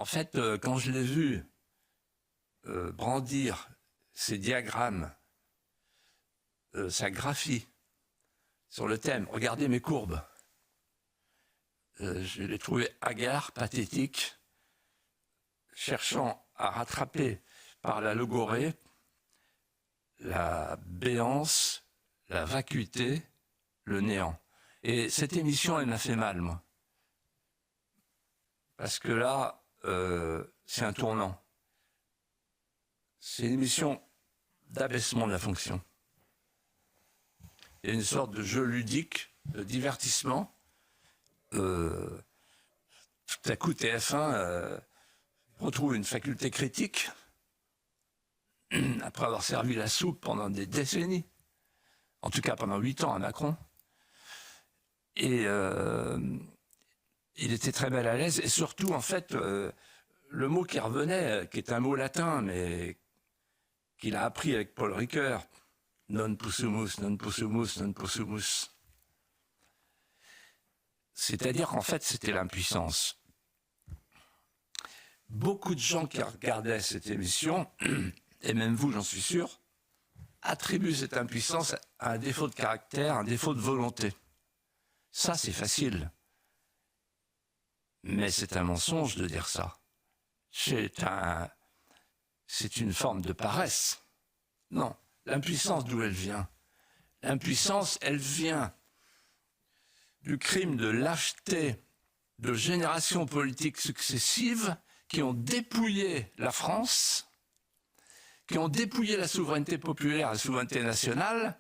En fait, quand je l'ai vu brandir ces diagrammes, sa graphie sur le thème, regardez mes courbes, je l'ai trouvé hagard, pathétique, cherchant à rattraper par la logorée la béance, la vacuité, le néant. Et cette émission, elle m'a fait mal, moi. Parce que là, c'est un tournant. C'est une émission d'abaissement de la fonction. Il y a une sorte de jeu ludique, de divertissement. Tout à coup, TF1 retrouve une faculté critique, après avoir servi la soupe pendant des décennies, en tout cas pendant 8 ans à Macron. Et il était très mal à l'aise, et surtout, en fait, le mot qui revenait, qui est un mot latin, mais qu'il a appris avec Paul Ricoeur, non possumus, non possumus, non possumus. C'est-à-dire qu'en fait, c'était l'impuissance. Beaucoup de gens qui regardaient cette émission, et même vous, j'en suis sûr, attribuent cette impuissance à un défaut de caractère, un défaut de volonté. Ça, c'est facile. Mais c'est un mensonge de dire ça. C'est une forme de paresse. Non, l'impuissance, d'où elle vient? L'impuissance, elle vient du crime de lâcheté de générations politiques successives qui ont dépouillé la France, qui ont dépouillé la souveraineté populaire, la souveraineté nationale,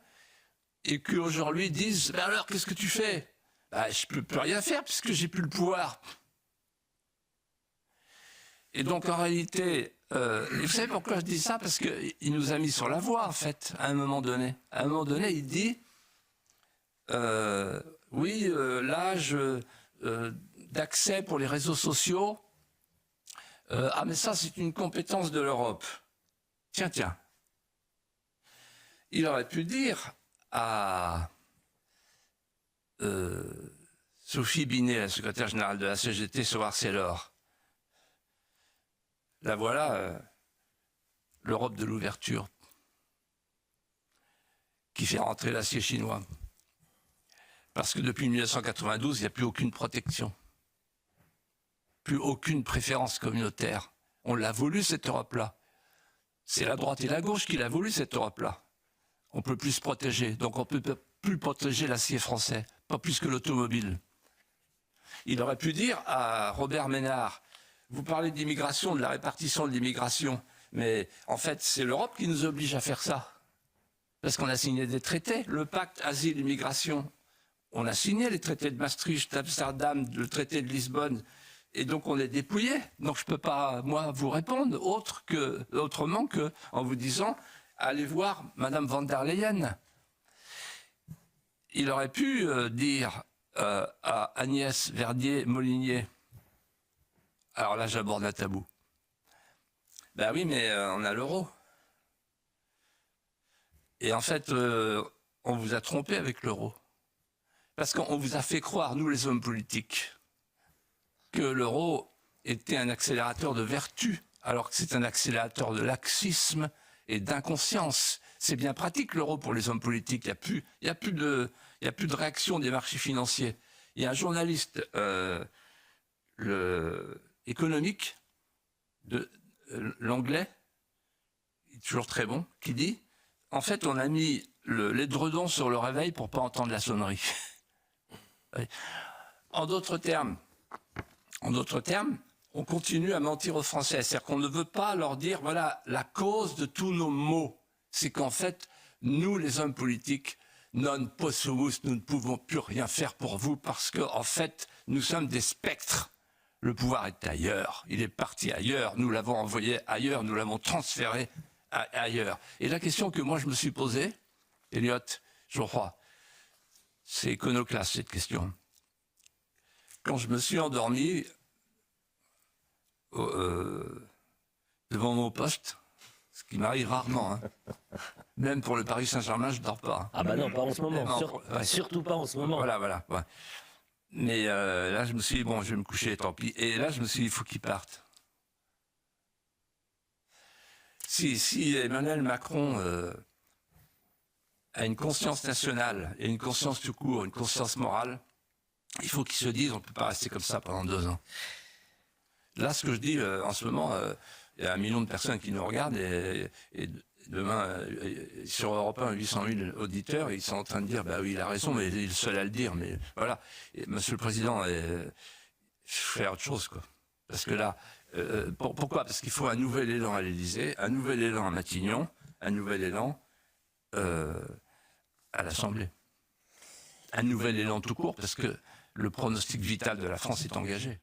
et qui aujourd'hui disent « alors, qu'est-ce que tu fais ?» Je ne peux plus rien faire puisque j'ai plus le pouvoir. Et donc, en réalité, vous savez pourquoi je dis ça? Parce qu'il nous a mis sur la voie, en fait, à un moment donné. À un moment donné, il dit oui, l'âge d'accès pour les réseaux sociaux, mais ça, c'est une compétence de l'Europe. Tiens. Il aurait pu dire à Sophie Binet, la secrétaire générale de la CGT sur Arcelor, la voilà, l'Europe de l'ouverture, qui fait rentrer l'acier chinois. Parce que depuis 1992, il n'y a plus aucune protection, plus aucune préférence communautaire. On l'a voulu, cette Europe-là. C'est la droite et la gauche qui l'a voulu, cette Europe-là. On ne peut plus se protéger, donc on ne peut plus protéger l'acier français, pas plus que l'automobile. Il aurait pu dire à Robert Ménard, vous parlez d'immigration, de la répartition de l'immigration, mais en fait, c'est l'Europe qui nous oblige à faire ça. Parce qu'on a signé des traités, le pacte asile-immigration. On a signé les traités de Maastricht, d'Amsterdam, le traité de Lisbonne, et donc on est dépouillé. Donc je ne peux pas, moi, vous répondre autrement qu'en vous disant, allez voir Madame van der Leyen. Il aurait pu dire à Agnès Verdier-Molinier, alors là j'aborde un tabou, ben oui, mais on a l'euro. Et en fait, on vous a trompé avec l'euro. Parce qu'on vous a fait croire, nous les hommes politiques, que l'euro était un accélérateur de vertu, alors que c'est un accélérateur de laxisme et d'inconscience. C'est bien pratique l'euro pour les hommes politiques, il n'y a plus de réaction des marchés financiers. Il y a un journaliste économique, l'anglais, il est toujours très bon, qui dit, en fait on a mis l'édredon sur le réveil pour ne pas entendre la sonnerie. En d'autres termes, on continue à mentir aux Français. C'est-à-dire qu'on ne veut pas leur dire, voilà, la cause de tous nos maux, c'est qu'en fait, nous, les hommes politiques, non possumus, nous ne pouvons plus rien faire pour vous parce que, en fait, nous sommes des spectres. Le pouvoir est ailleurs, il est parti ailleurs, nous l'avons envoyé ailleurs, nous l'avons transféré ailleurs. Et la question que moi je me suis posée, Elliot, je crois, c'est iconoclaste cette question. Quand je me suis endormi devant mon poste, ce qui m'arrive rarement, hein. Même pour le Paris Saint-Germain, je ne dors pas. Hein. Ah bah non, pas en ce moment, surtout pas en ce moment. Voilà. Ouais. Mais là, je me suis dit, bon, je vais me coucher, tant pis. Et là, je me suis dit, il faut qu'il parte. Si Emmanuel Macron a une conscience nationale et une conscience tout court, une conscience morale, il faut qu'il se dise on ne peut pas rester comme ça pendant 2 ans. Là, ce que je dis en ce moment, il y a 1 million de personnes qui nous regardent et demain, sur Europe 1, 800 000 auditeurs, ils sont en train de dire bah oui, il a raison, mais il est le seul à le dire. Mais voilà, et Monsieur le Président, faire autre chose, quoi. Parce que là, pourquoi? Parce qu'il faut un nouvel élan à l'Élysée, un nouvel élan à Matignon, un nouvel élan à l'Assemblée. Un nouvel élan tout court, parce que le pronostic vital de la France est engagé.